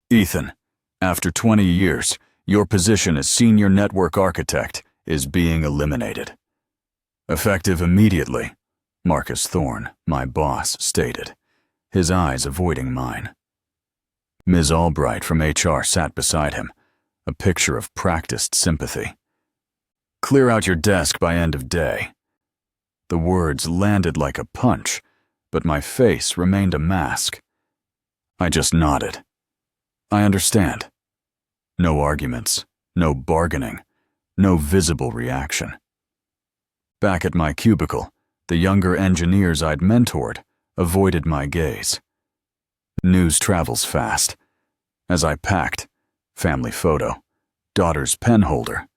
Ethan, after 20 years, your position as senior network architect is being eliminated. Effective immediately, Marcus Thorne, my boss, stated, his eyes avoiding mine. Ms. Albright from HR sat beside him, a picture of practiced sympathy. Clear out your desk by end of day. The words landed like a punch, but my face remained a mask. I just nodded. I understand. No arguments, no bargaining, no visible reaction. Back at my cubicle, the younger engineers I'd mentored avoided my gaze. News travels fast. As I packed, family photo, daughter's pen holder,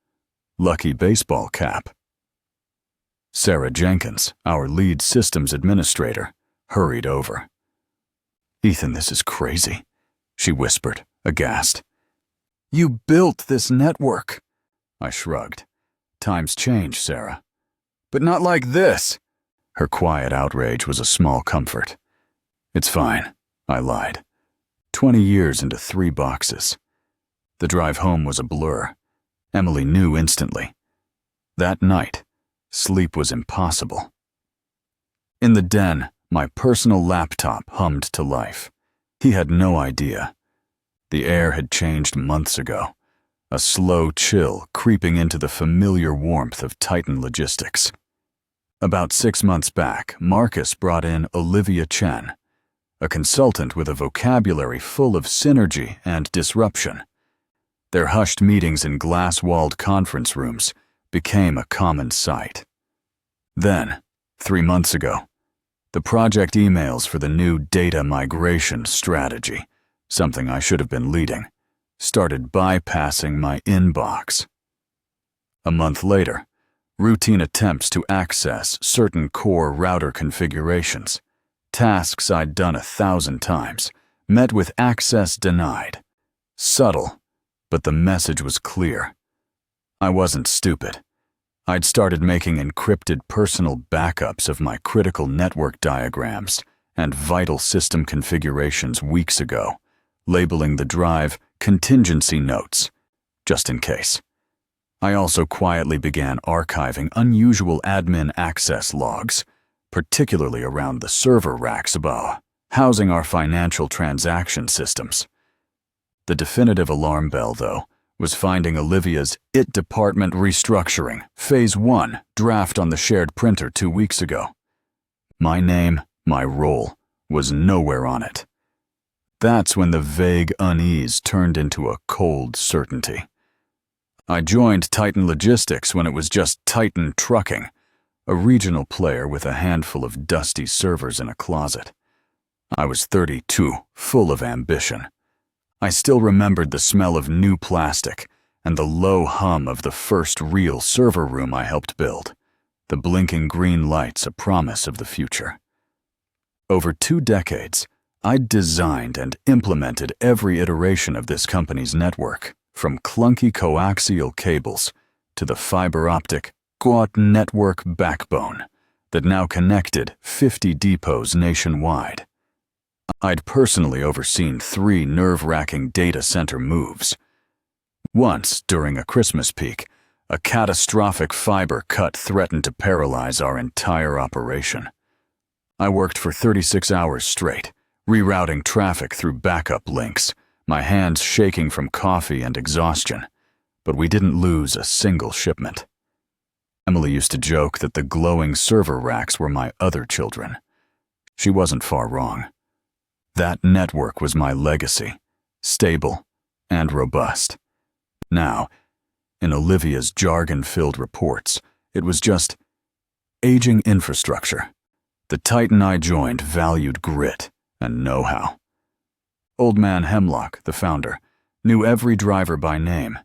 lucky baseball cap. Sarah Jenkins, our lead systems administrator, hurried over. Ethan, this is crazy, she whispered, aghast. You built this network. I shrugged. Times change, Sarah. But not like this. Her quiet outrage was a small comfort. It's fine, I lied. 20 years into 3 boxes. The drive home was a blur. Emily knew instantly. That night, sleep was impossible. In the den, my personal laptop hummed to life. He had no idea. The air had changed months ago, a slow chill creeping into the familiar warmth of Titan Logistics. About 6 months back, Marcus brought in Olivia Chen, a consultant with a vocabulary full of synergy and disruption. Their hushed meetings in glass-walled conference rooms became a common sight. Then, 3 months ago, the project emails for the new data migration strategy, something I should have been leading, started bypassing my inbox. A month later, routine attempts to access certain core router configurations, tasks I'd done 1,000 times, met with access denied. Subtle, but the message was clear. I wasn't stupid. I'd started making encrypted personal backups of my critical network diagrams and vital system configurations weeks ago, labeling the drive contingency notes, just in case. I also quietly began archiving unusual admin access logs, particularly around the server racks above, housing our financial transaction systems. The definitive alarm bell, though, was finding Olivia's IT department restructuring, Phase 1, draft on the shared printer 2 weeks ago. My name, my role, was nowhere on it. That's when the vague unease turned into a cold certainty. I joined Titan Logistics when it was just Titan Trucking, a regional player with a handful of dusty servers in a closet. I was 32, full of ambition. I still remembered the smell of new plastic and the low hum of the first real server room I helped build, the blinking green lights a promise of the future. Over 2 decades, I'd designed and implemented every iteration of this company's network, from clunky coaxial cables to the fiber-optic quad network backbone that now connected 50 depots nationwide. I'd personally overseen 3 nerve-wracking data center moves. Once, during a Christmas peak, a catastrophic fiber cut threatened to paralyze our entire operation. I worked for 36 hours straight, rerouting traffic through backup links, my hands shaking from coffee and exhaustion, but we didn't lose a single shipment. Emily used to joke that the glowing server racks were my other children. She wasn't far wrong. That network was my legacy, stable and robust. Now, in Olivia's jargon-filled reports, it was just aging infrastructure. The Titan I joined valued grit and know-how. Old Man Hemlock, the founder, knew every driver by name.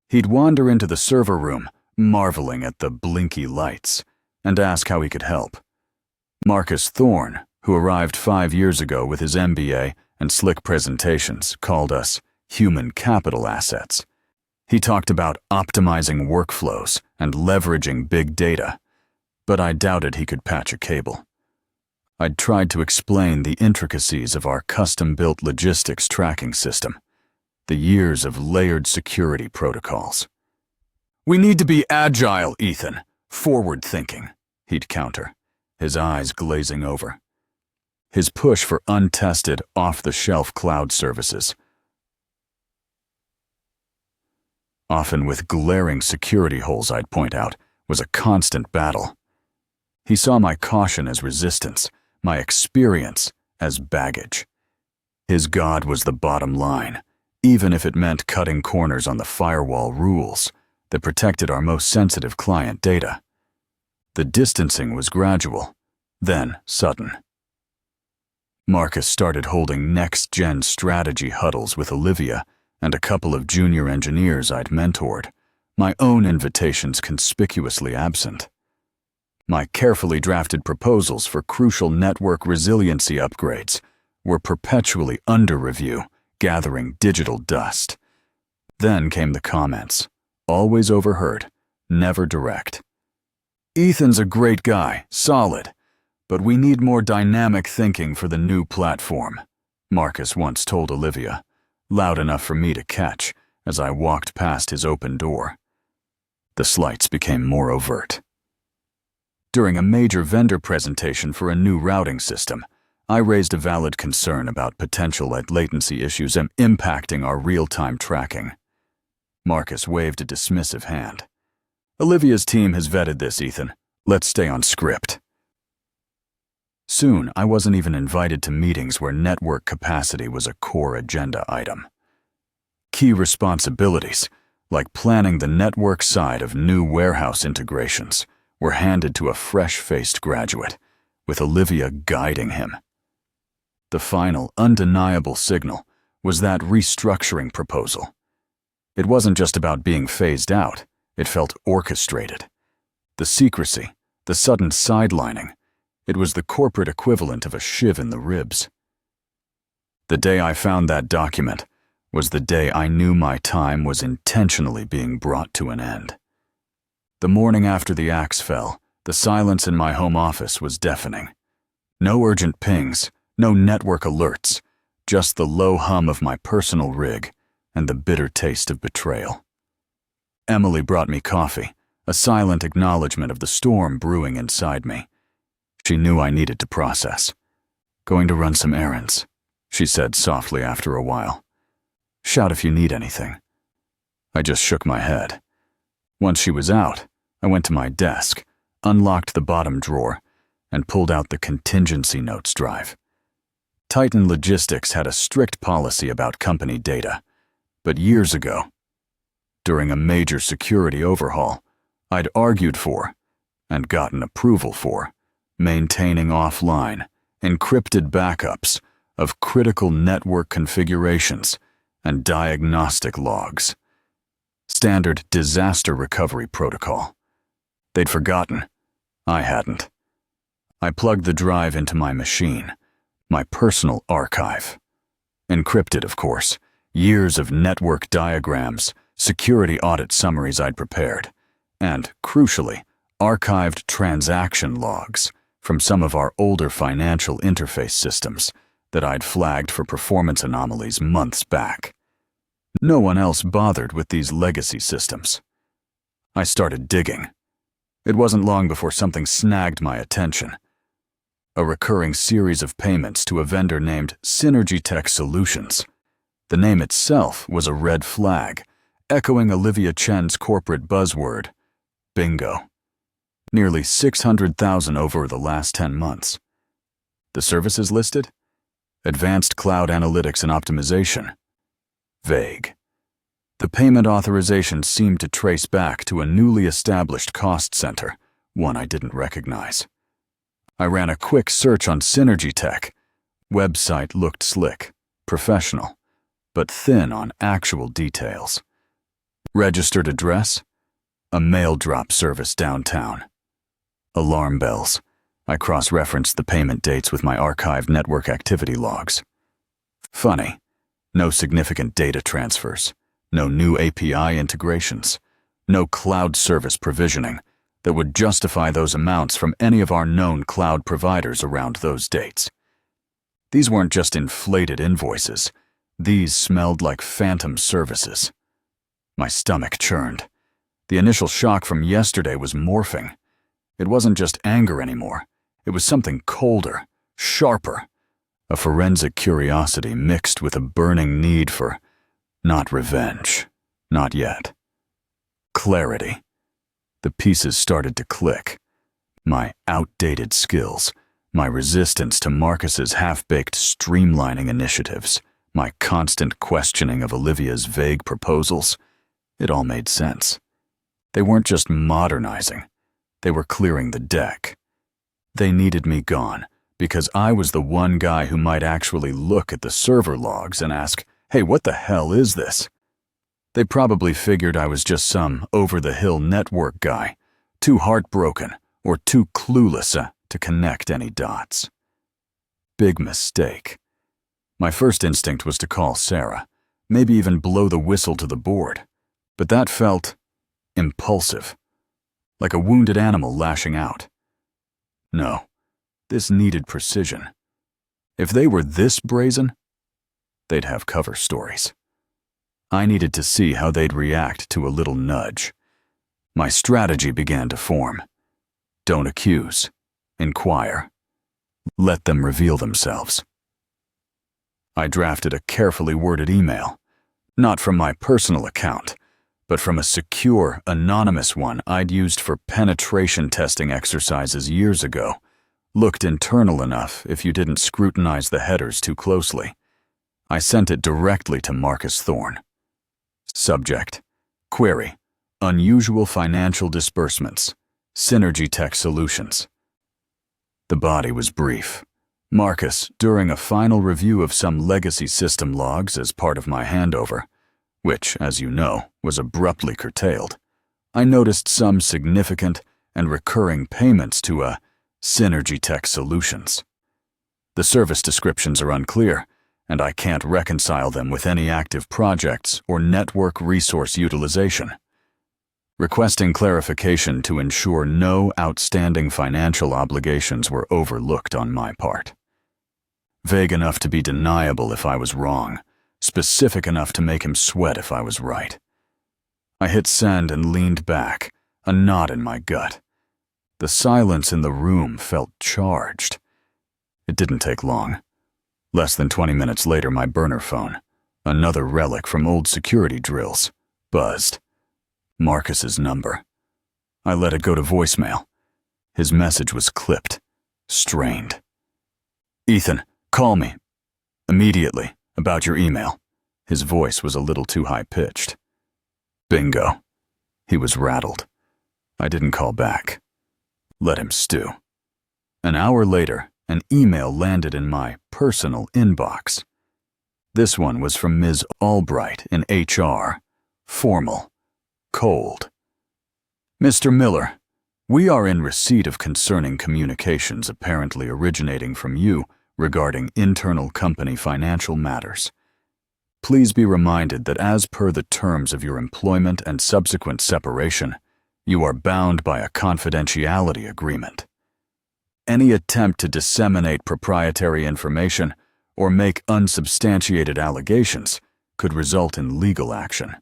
He'd wander into the server room, marveling at the blinky lights, and ask how he could help. Marcus Thorne, who arrived 5 years ago with his MBA and slick presentations, called us human capital assets. He talked about optimizing workflows and leveraging big data, but I doubted he could patch a cable. I'd tried to explain the intricacies of our custom-built logistics tracking system, the years of layered security protocols. "We need to be agile, Ethan. Forward-thinking," he'd counter, his eyes glazing over. His push for untested, off-the-shelf cloud services, often with glaring security holes I'd point out, was a constant battle. He saw my caution as resistance, my experience as baggage. His God was the bottom line, even if it meant cutting corners on the firewall rules that protected our most sensitive client data. The distancing was gradual, then sudden. Marcus started holding next-gen strategy huddles with Olivia and a couple of junior engineers I'd mentored, my own invitations conspicuously absent. My carefully drafted proposals for crucial network resiliency upgrades were perpetually under review, gathering digital dust. Then came the comments, always overheard, never direct. "Ethan's a great guy, solid, but we need more dynamic thinking for the new platform," Marcus once told Olivia, loud enough for me to catch as I walked past his open door. The slights became more overt. During a major vendor presentation for a new routing system, I raised a valid concern about potential latency issues impacting our real-time tracking. Marcus waved a dismissive hand. "Olivia's team has vetted this, Ethan. Let's stay on script." Soon, I wasn't even invited to meetings where network capacity was a core agenda item. Key responsibilities, like planning the network side of new warehouse integrations, were handed to a fresh-faced graduate, with Olivia guiding him. The final, undeniable signal was that restructuring proposal. It wasn't just about being phased out, it felt orchestrated. The secrecy, the sudden sidelining, it was the corporate equivalent of a shiv in the ribs. The day I found that document was the day I knew my time was intentionally being brought to an end. The morning after the axe fell, the silence in my home office was deafening. No urgent pings, no network alerts, just the low hum of my personal rig and the bitter taste of betrayal. Emily brought me coffee, a silent acknowledgement of the storm brewing inside me. She knew I needed to process. "Going to run some errands," she said softly after a while. "Shout if you need anything." I just shook my head. Once she was out, I went to my desk, unlocked the bottom drawer, and pulled out the contingency notes drive. Titan Logistics had a strict policy about company data, but years ago, during a major security overhaul, I'd argued for, and gotten approval for, maintaining offline, encrypted backups of critical network configurations and diagnostic logs. Standard disaster recovery protocol. They'd forgotten. I hadn't. I plugged the drive into my machine, my personal archive. Encrypted, of course, years of network diagrams, security audit summaries I'd prepared, and, crucially, archived transaction logs from some of our older financial interface systems that I'd flagged for performance anomalies months back. No one else bothered with these legacy systems. I started digging. It wasn't long before something snagged my attention. A recurring series of payments to a vendor named Synergy Tech Solutions. The name itself was a red flag, echoing Olivia Chen's corporate buzzword, bingo. Nearly $600,000 over the last 10 months. The services listed? Advanced Cloud Analytics and Optimization. Vague. The payment authorization seemed to trace back to a newly established cost center, one I didn't recognize. I ran a quick search on Synergy Tech. Website looked slick, professional, but thin on actual details. Registered address? A mail drop service downtown. Alarm bells. I cross-referenced the payment dates with my archived network activity logs. Funny. No significant data transfers. No new API integrations. No cloud service provisioning that would justify those amounts from any of our known cloud providers around those dates. These weren't just inflated invoices. These smelled like phantom services. My stomach churned. The initial shock from yesterday was morphing. It wasn't just anger anymore. It was something colder, sharper. A forensic curiosity mixed with a burning need for not revenge. Not yet. Clarity. The pieces started to click. My outdated skills, my resistance to Marcus's half-baked streamlining initiatives, my constant questioning of Olivia's vague proposals, it all made sense. They weren't just modernizing. They were clearing the deck. They needed me gone because I was the one guy who might actually look at the server logs and ask, "Hey, what the hell is this?" They probably figured I was just some over-the-hill network guy, too heartbroken or too clueless to connect any dots. Big mistake. My first instinct was to call Sarah, maybe even blow the whistle to the board, but that felt impulsive, like a wounded animal lashing out. No, this needed precision. If they were this brazen, they'd have cover stories. I needed to see how they'd react to a little nudge. My strategy began to form. Don't accuse. Inquire. Let them reveal themselves. I drafted a carefully worded email, not from my personal account, but from a secure, anonymous one I'd used for penetration testing exercises years ago. Looked internal enough if you didn't scrutinize the headers too closely. I sent it directly to Marcus Thorne. Subject: Query: Unusual financial disbursements. Synergy Tech Solutions. The body was brief. Marcus, during a final review of some legacy system logs as part of my handover, which, as you know, was abruptly curtailed, I noticed some significant and recurring payments to Synergy Tech Solutions. The service descriptions are unclear, and I can't reconcile them with any active projects or network resource utilization. Requesting clarification to ensure no outstanding financial obligations were overlooked on my part. Vague enough to be deniable if I was wrong, specific enough to make him sweat if I was right. I hit send and leaned back, a knot in my gut. The silence in the room felt charged. It didn't take long. Less than 20 minutes later, my burner phone, another relic from old security drills, buzzed. Marcus's number. I let it go to voicemail. His message was clipped, strained. "Ethan, call me. Immediately, about your email." His voice was a little too high-pitched. Bingo. He was rattled. I didn't call back. Let him stew. An hour later, an email landed in my personal inbox. This one was from Ms. Albright in HR. Formal. Cold. "Mr. Miller, we are in receipt of concerning communications apparently originating from you regarding internal company financial matters. Please be reminded that as per the terms of your employment and subsequent separation, you are bound by a confidentiality agreement. Any attempt to disseminate proprietary information or make unsubstantiated allegations could result in legal action.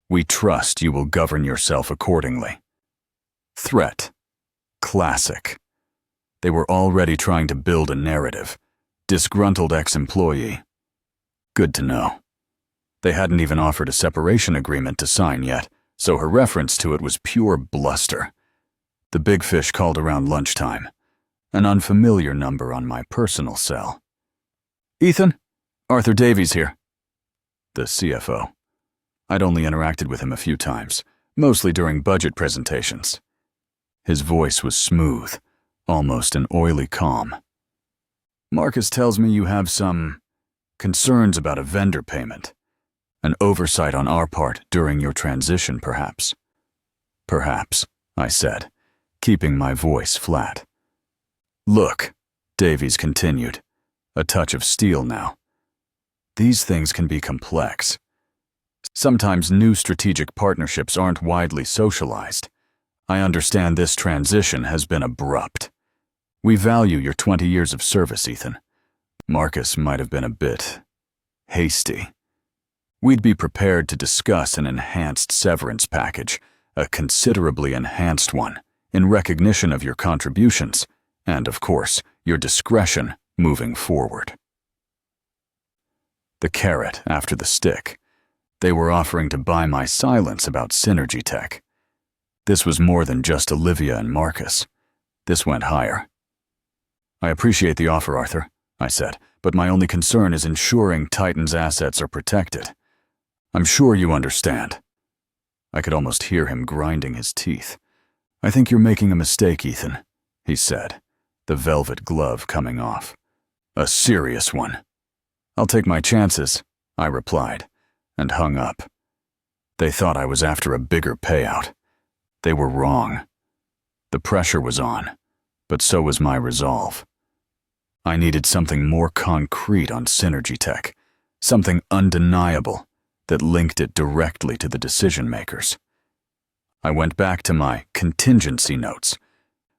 We trust you will govern yourself accordingly." Threat. Classic. They were already trying to build a narrative. Disgruntled ex-employee. Good to know. They hadn't even offered a separation agreement to sign yet, so her reference to it was pure bluster. The big fish called around lunchtime. An unfamiliar number on my personal cell. "Ethan, Arthur Davies here." The CFO. I'd only interacted with him a few times, mostly during budget presentations. His voice was smooth, almost an oily calm. "Marcus tells me you have some concerns about a vendor payment. An oversight on our part during your transition, perhaps." "Perhaps," I said, keeping my voice flat. "Look," Davies continued, a touch of steel now. "These things can be complex. Sometimes new strategic partnerships aren't widely socialized. I understand this transition has been abrupt. We value your 20 years of service, Ethan. Marcus might have been a bit hasty. We'd be prepared to discuss an enhanced severance package, a considerably enhanced one, in recognition of your contributions, and, of course, your discretion moving forward. The carrot after the stick. They were offering to buy my silence about Synergy Tech. This was more than just Olivia and Marcus. This went higher. "I appreciate the offer, Arthur," I said, "but my only concern is ensuring Titan's assets are protected. I'm sure you understand." I could almost hear him grinding his teeth. "I think you're making a mistake, Ethan," he said, the velvet glove coming off. "A serious one." "I'll take my chances," I replied, and hung up. They thought I was after a bigger payout. They were wrong. The pressure was on, but so was my resolve. I needed something more concrete on Synergy Tech, something undeniable that linked it directly to the decision makers. I went back to my contingency notes.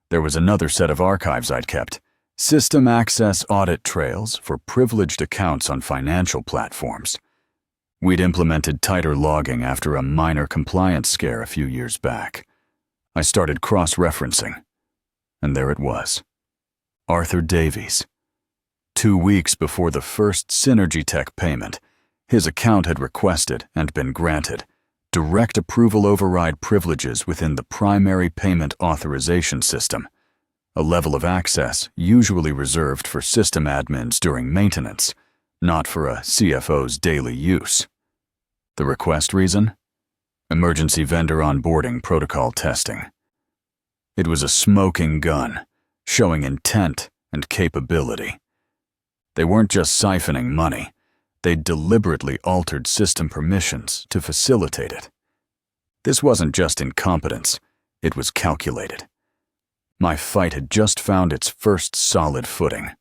There was another set of archives I'd kept, system access audit trails for privileged accounts on financial platforms. We'd implemented tighter logging after a minor compliance scare a few years back. I started cross-referencing, and there it was. Arthur Davies. 2 weeks before the first Synergy Tech payment, his account had requested and been granted direct approval override privileges within the primary payment authorization system, a level of access usually reserved for system admins during maintenance, not for a CFO's daily use. The request reason? Emergency vendor onboarding protocol testing. It was a smoking gun, showing intent and capability. They weren't just siphoning money. They deliberately altered system permissions to facilitate it. This wasn't just incompetence, it was calculated. My fight had just found its first solid footing.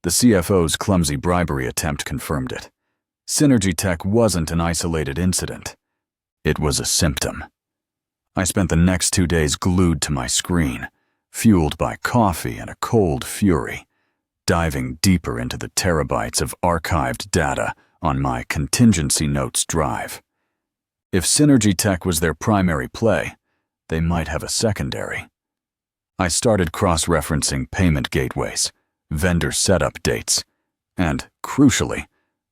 The CFO's clumsy bribery attempt confirmed it. Synergy Tech wasn't an isolated incident. It was a symptom. I spent the next 2 days glued to my screen, fueled by coffee and a cold fury, diving deeper into the terabytes of archived data on my contingency notes drive. If Synergy Tech was their primary play, they might have a secondary. I started cross-referencing payment gateways, vendor setup dates, and, crucially,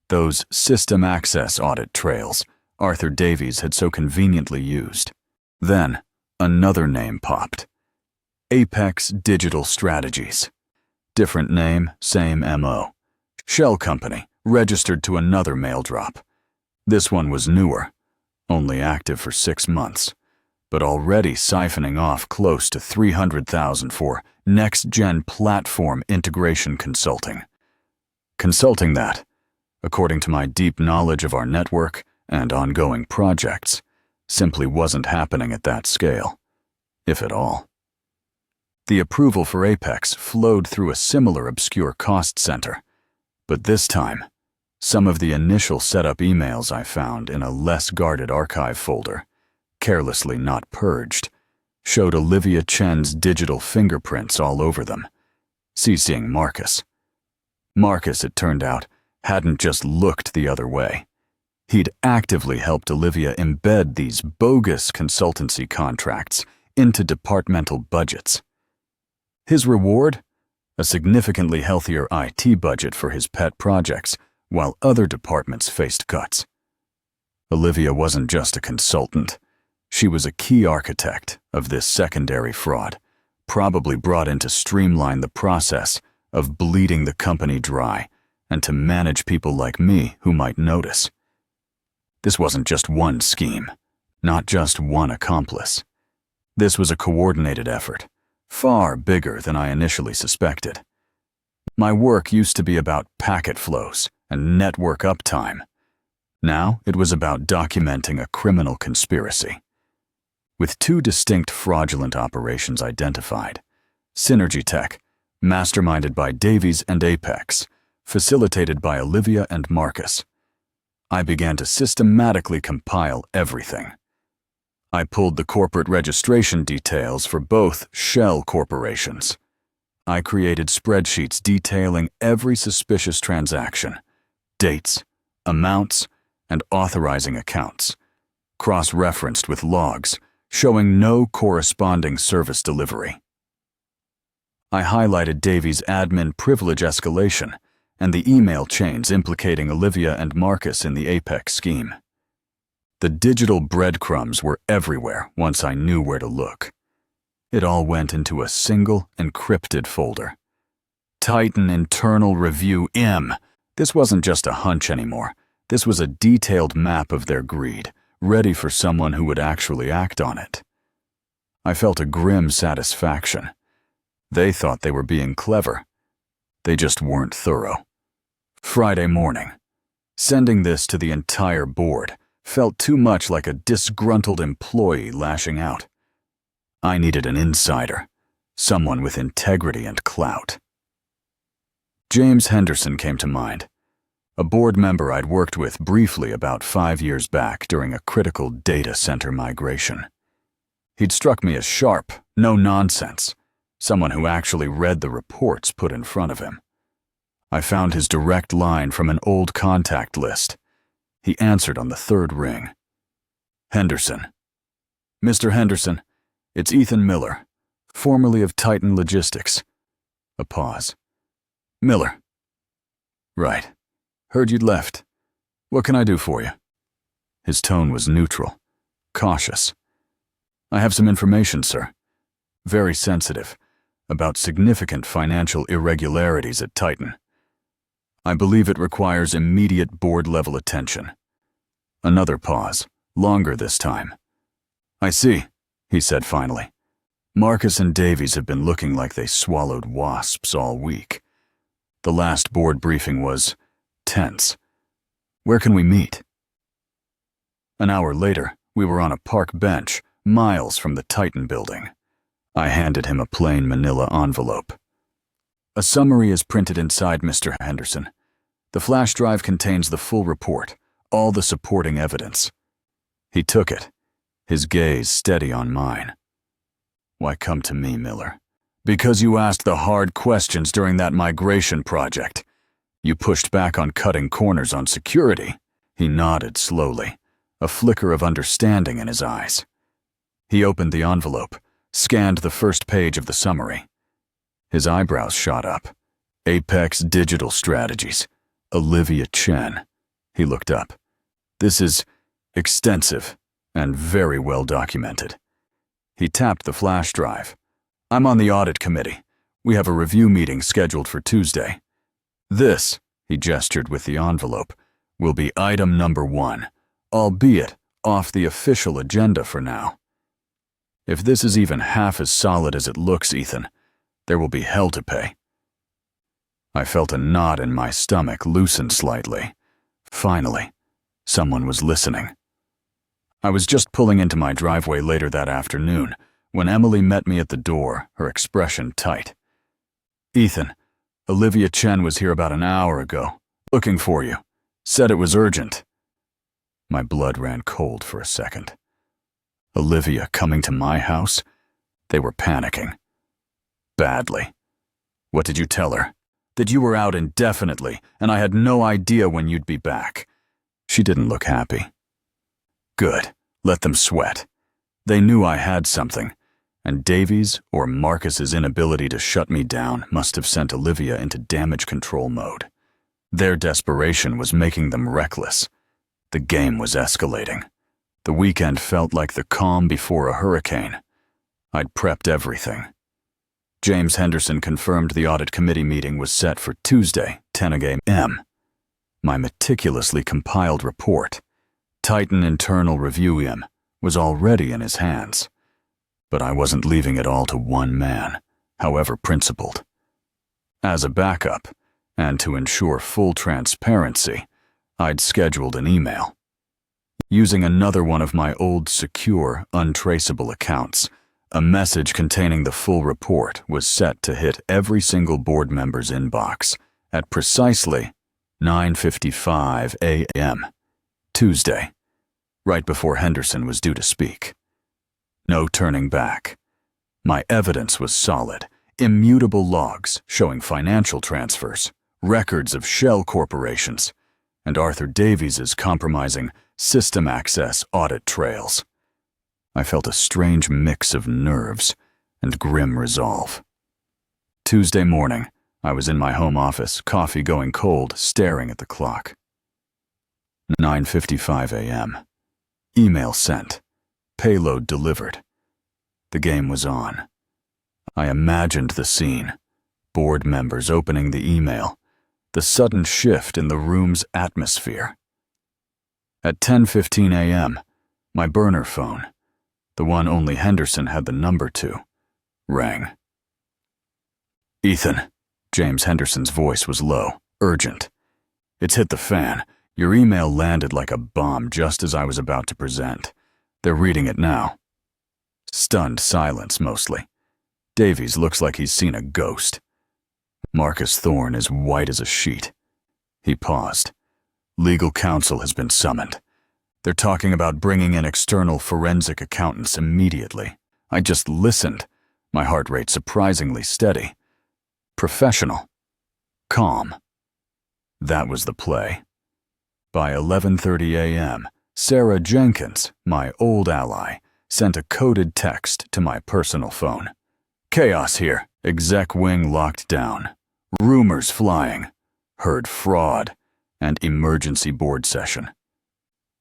those system access audit trails Arthur Davies had so conveniently used. Then, another name popped. Apex Digital Strategies. Different name, same MO. Shell company, registered to another mail drop. This one was newer, only active for 6 months, but already siphoning off close to $300,000 for next-gen platform integration consulting. Consulting that, according to my deep knowledge of our network and ongoing projects, simply wasn't happening at that scale, if at all. The approval for Apex flowed through a similar obscure cost center, but this time, some of the initial setup emails I found in a less guarded archive folder, carelessly not purged, showed Olivia Chen's digital fingerprints all over them, CCing Marcus. Marcus, it turned out, hadn't just looked the other way. He'd actively helped Olivia embed these bogus consultancy contracts into departmental budgets. His reward? A significantly healthier IT budget for his pet projects, while other departments faced cuts. Olivia wasn't just a consultant. She was a key architect of this secondary fraud, probably brought in to streamline the process of bleeding the company dry and to manage people like me who might notice. This wasn't just one scheme, not just one accomplice. This was a coordinated effort, far bigger than I initially suspected. My work used to be about packet flows and network uptime. Now it was about documenting a criminal conspiracy. With 2 distinct fraudulent operations identified, Synergy Tech, masterminded by Davies and Apex, facilitated by Olivia and Marcus, I began to systematically compile everything. I pulled the corporate registration details for both shell corporations. I created spreadsheets detailing every suspicious transaction, dates, amounts, and authorizing accounts, cross-referenced with logs showing no corresponding service delivery. I highlighted Davy's admin privilege escalation and the email chains implicating Olivia and Marcus in the Apex scheme. The digital breadcrumbs were everywhere once I knew where to look. It all went into a single encrypted folder. Titan Internal Review M. This wasn't just a hunch anymore. This was a detailed map of their greed, ready for someone who would actually act on it. I felt a grim satisfaction. They thought they were being clever. They just weren't thorough. Friday morning. Sending this to the entire board felt too much like a disgruntled employee lashing out. I needed an insider, someone with integrity and clout. James Henderson came to mind, a board member I'd worked with briefly about 5 years back during a critical data center migration. He'd struck me as sharp, no nonsense, someone who actually read the reports put in front of him. I found his direct line from an old contact list. He answered on the third ring. Henderson. Mr. Henderson, it's Ethan Miller, formerly of Titan Logistics. A pause. Miller. Right. Heard you'd left. What can I do for you? His tone was neutral, cautious. I have some information, sir. Very sensitive, about significant financial irregularities at Titan. I believe it requires immediate board-level attention. Another pause, longer this time. I see, he said finally. Marcus and Davies have been looking like they swallowed wasps all week. The last board briefing was tense. Where can we meet? An hour later, we were on a park bench, miles from the Titan building. I handed him a plain manila envelope. A summary is printed inside, Mr. Henderson. The flash drive contains the full report, all the supporting evidence. He took it, his gaze steady on mine. Why come to me, Miller? Because you asked the hard questions during that migration project. You pushed back on cutting corners on security. He nodded slowly, a flicker of understanding in his eyes. He opened the envelope, scanned the first page of the summary. His eyebrows shot up. Apex Digital Strategies. Olivia Chen. He looked up. This is extensive and very well documented. He tapped the flash drive. I'm on the audit committee. We have a review meeting scheduled for Tuesday. This, he gestured with the envelope, will be item number 1, albeit off the official agenda for now. If this is even half as solid as it looks, Ethan, there will be hell to pay. I felt a knot in my stomach loosen slightly. Finally, someone was listening. I was just pulling into my driveway later that afternoon when Emily met me at the door, her expression tight. Ethan, Olivia Chen was here about an hour ago, looking for you. Said it was urgent. My blood ran cold for a second. Olivia coming to my house? They were panicking. Badly. What did you tell her? That you were out indefinitely, and I had no idea when you'd be back. She didn't look happy. Good. Let them sweat. They knew I had something, and Davies or Marcus's inability to shut me down must have sent Olivia into damage control mode. Their desperation was making them reckless. The game was escalating. The weekend felt like the calm before a hurricane. I'd prepped everything. James Henderson confirmed the audit committee meeting was set for Tuesday, 10 a.m. My meticulously compiled report, Titan Internal Review M, was already in his hands. But I wasn't leaving it all to one man, however principled. As a backup, and to ensure full transparency, I'd scheduled an email. Using another one of my old secure, untraceable accounts, a message containing the full report was set to hit every single board member's inbox at precisely 9:55 a.m. Tuesday, right before Henderson was due to speak. No turning back. My evidence was solid, immutable logs showing financial transfers, records of shell corporations, and Arthur Davies's compromising system access audit trails. I felt a strange mix of nerves and grim resolve. Tuesday morning, I was in my home office, coffee going cold, staring at the clock. 9:55 a.m. Email sent. Payload delivered. The game was on. I imagined the scene. Board members opening the email. The sudden shift in the room's atmosphere. At 10:15 a.m., my burner phone, the one only Henderson had the number to, rang. "Ethan," James Henderson's voice was low, urgent. "It's hit the fan. Your email landed like a bomb just as I was about to present. They're reading it now." Stunned silence, mostly. Davies looks like he's seen a ghost. Marcus Thorne is white as a sheet. He paused. "Legal counsel has been summoned. They're talking about bringing in external forensic accountants immediately." I just listened, my heart rate surprisingly steady. Professional. Calm. That was the play. By 11:30 a.m., Sarah Jenkins, my old ally, sent a coded text to my personal phone. "Chaos here. Exec wing locked down. Rumors flying. Heard fraud. And emergency board session."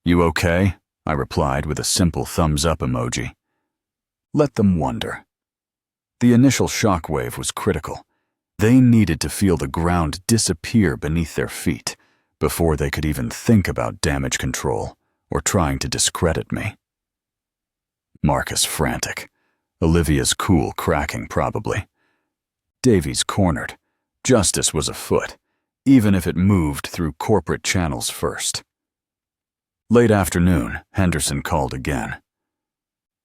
"You okay?" I replied with a simple thumbs-up emoji. Let them wonder. The initial shockwave was critical. They needed to feel the ground disappear beneath their feet before they could even think about damage control or trying to discredit me. Marcus frantic. Olivia's cool cracking, probably. Davies cornered. Justice was afoot, even if it moved through corporate channels first. Late afternoon, Henderson called again.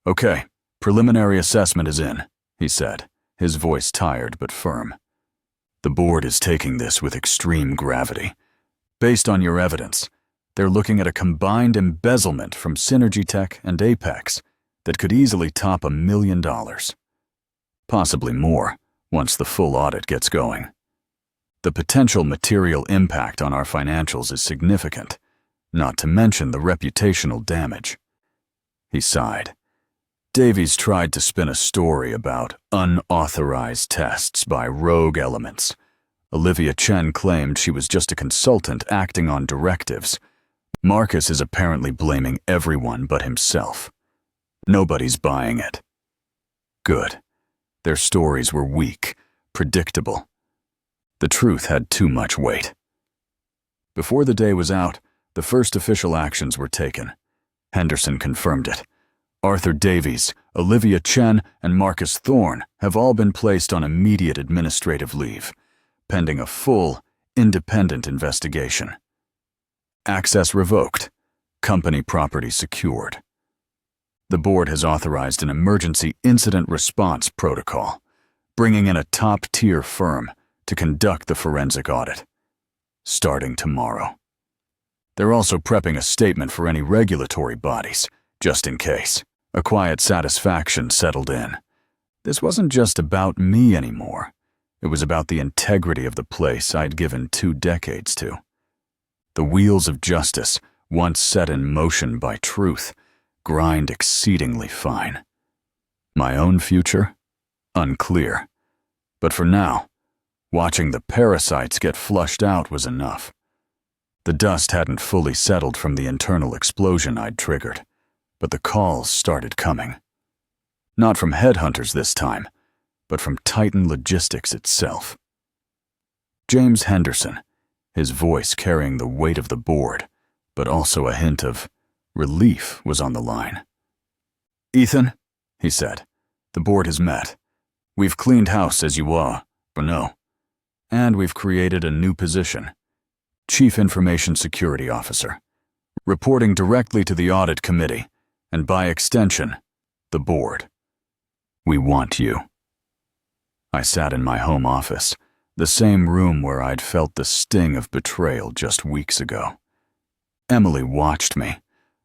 "Okay, preliminary assessment is in," he said, his voice tired but firm. "The board is taking this with extreme gravity. Based on your evidence, they're looking at a combined embezzlement from Synergy Tech and Apex that could easily top $1 million. Possibly more once the full audit gets going. The potential material impact on our financials is significant, not to mention the reputational damage." He sighed. Davies tried to spin a story about unauthorized tests by rogue elements. Olivia Chen claimed she was just a consultant acting on directives. Marcus is apparently blaming everyone but himself. Nobody's buying it. Good. Their stories were weak, predictable. The truth had too much weight. Before the day was out, the first official actions were taken. Henderson confirmed it. Arthur Davies, Olivia Chen, and Marcus Thorne have all been placed on immediate administrative leave, pending a full, independent investigation. Access revoked. Company property secured. The board has authorized an emergency incident response protocol, bringing in a top-tier firm to conduct the forensic audit, starting tomorrow. They're also prepping a statement for any regulatory bodies, just in case. A quiet satisfaction settled in. This wasn't just about me anymore. It was about the integrity of the place I'd given 2 decades to. The wheels of justice, once set in motion by truth, grind exceedingly fine. My own future? Unclear. But for now, watching the parasites get flushed out was enough. The dust hadn't fully settled from the internal explosion I'd triggered, but the calls started coming. Not from headhunters this time, but from Titan Logistics itself. James Henderson, his voice carrying the weight of the board, but also a hint of relief, was on the line. "Ethan," he said, "the board has met. We've cleaned house as you are, or no. And we've created a new position, Chief Information Security Officer, reporting directly to the audit committee, and by extension, the board. We want you." I sat in my home office, the same room where I'd felt the sting of betrayal just weeks ago. Emily watched me,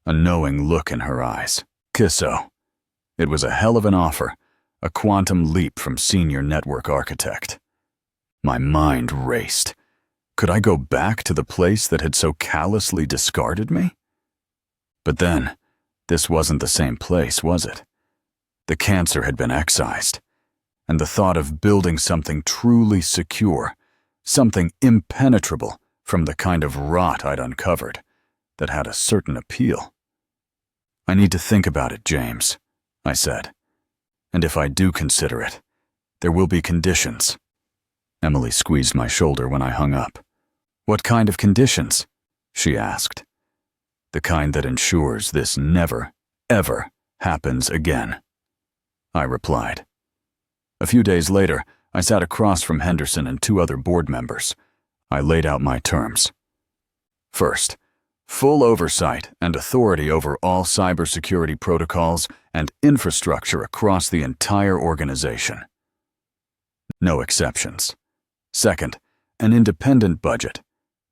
a knowing look in her eyes. Kisso. It was a hell of an offer, a quantum leap from senior network architect. My mind raced. Could I go back to the place that had so callously discarded me? But then, this wasn't the same place, was it? The cancer had been excised, and the thought of building something truly secure, something impenetrable from the kind of rot I'd uncovered, that had a certain appeal. I need to think about it, James, I said. And if I do consider it, there will be conditions. Emily squeezed my shoulder when I hung up. What kind of conditions? She asked. The kind that ensures this never, ever happens again, I replied. A few days later, I sat across from Henderson and 2 other board members. I laid out my terms. First, full oversight and authority over all cybersecurity protocols and infrastructure across the entire organization. No exceptions. Second, an independent budget,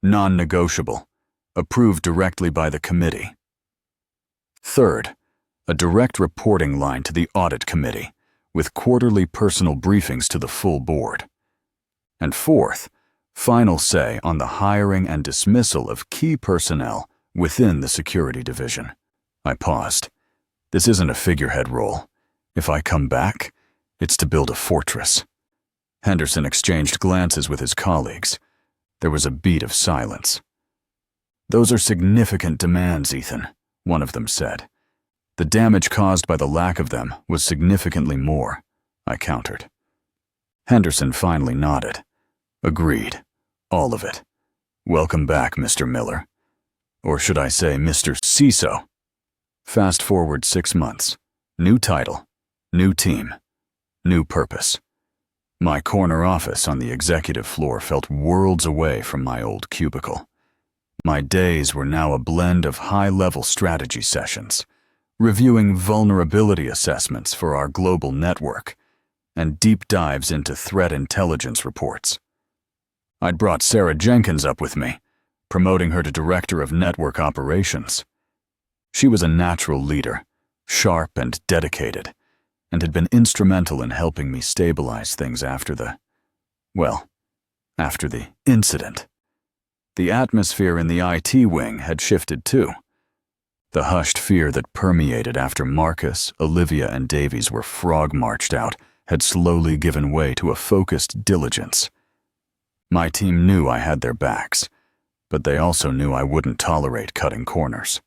non-negotiable, approved directly by the committee. Third, a direct reporting line to the audit committee, with quarterly personal briefings to the full board. And fourth, final say on the hiring and dismissal of key personnel within the security division. I paused. This isn't a figurehead role. If I come back, it's to build a fortress. Henderson exchanged glances with his colleagues. There was a beat of silence. Those are significant demands, Ethan, one of them said. The damage caused by the lack of them was significantly more, I countered. Henderson finally nodded. Agreed. All of it. Welcome back, Mr. Miller. Or should I say Mr. CISO? Fast forward 6 months. New title, new team, new purpose. My corner office on the executive floor felt worlds away from my old cubicle. My days were now a blend of high-level strategy sessions, reviewing vulnerability assessments for our global network, and deep dives into threat intelligence reports. I'd brought Sarah Jenkins up with me, promoting her to Director of Network Operations. She was a natural leader, sharp and dedicated, and had been instrumental in helping me stabilize things after the incident. The atmosphere in the IT wing had shifted too. The hushed fear that permeated after Marcus, Olivia, and Davies were frog-marched out had slowly given way to a focused diligence. My team knew I had their backs, but they also knew I wouldn't tolerate cutting corners.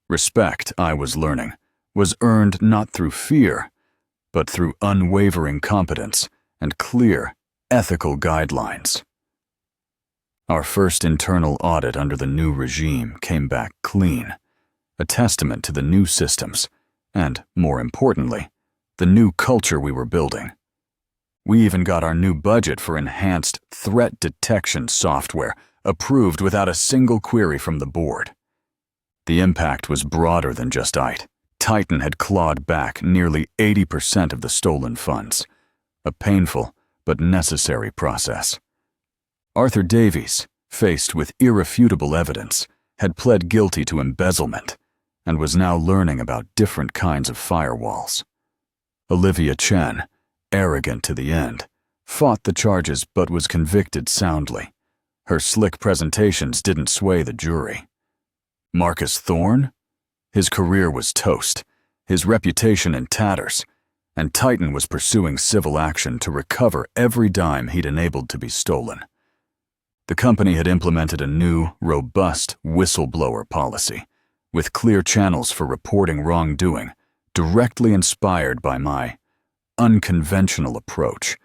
Respect, I was learning, was earned not through fear, but through unwavering competence and clear, ethical guidelines. Our first internal audit under the new regime came back clean, a testament to the new systems and, more importantly, the new culture we were building. We even got our new budget for enhanced threat detection software approved without a single query from the board. The impact was broader than just IT. Titan had clawed back nearly 80% of the stolen funds, a painful but necessary process. Arthur Davies, faced with irrefutable evidence, had pled guilty to embezzlement and was now learning about different kinds of firewalls. Olivia Chen, arrogant to the end, fought the charges but was convicted soundly. Her slick presentations didn't sway the jury. Marcus Thorne? His career was toast, his reputation in tatters, and Titan was pursuing civil action to recover every dime he'd enabled to be stolen. The company had implemented a new, robust whistleblower policy, with clear channels for reporting wrongdoing, directly inspired by my unconventional approach.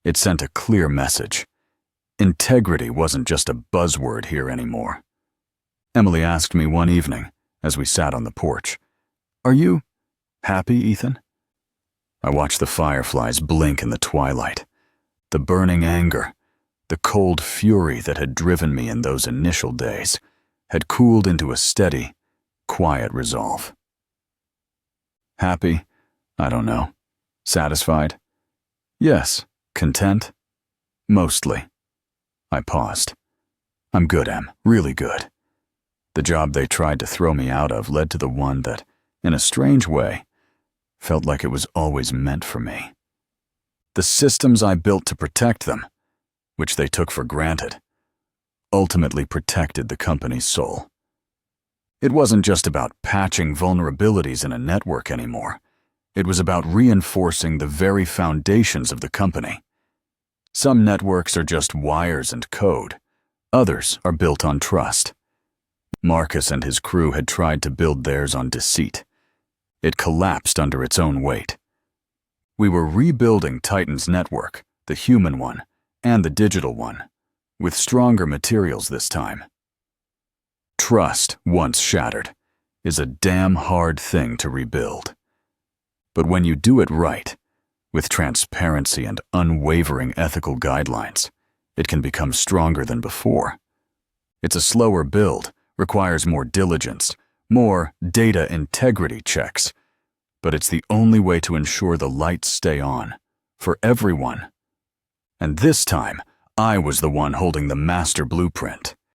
It sent a clear message. Integrity wasn't just a buzzword here anymore. Emily asked me one evening, as we sat on the porch, "Are you happy, Ethan?" I watched the fireflies blink in the twilight. The burning anger, the cold fury that had driven me in those initial days, had cooled into a steady, quiet resolve. Happy? I don't know. Satisfied? Yes. Content? Mostly. I paused. I'm good, Em. Really good. The job they tried to throw me out of led to the one that, in a strange way, felt like it was always meant for me. The systems I built to protect them, which they took for granted, ultimately protected the company's soul. It wasn't just about patching vulnerabilities in a network anymore. It was about reinforcing the very foundations of the company. Some networks are just wires and code. Others are built on trust. Marcus and his crew had tried to build theirs on deceit. It collapsed under its own weight. We were rebuilding Titan's network, the human one and the digital one, with stronger materials this time. Trust, once shattered, is a damn hard thing to rebuild. But when you do it right, with transparency and unwavering ethical guidelines, it can become stronger than before. It's a slower build, requires more diligence, more data integrity checks, but it's the only way to ensure the lights stay on, for everyone. And this time, I was the one holding the master blueprint.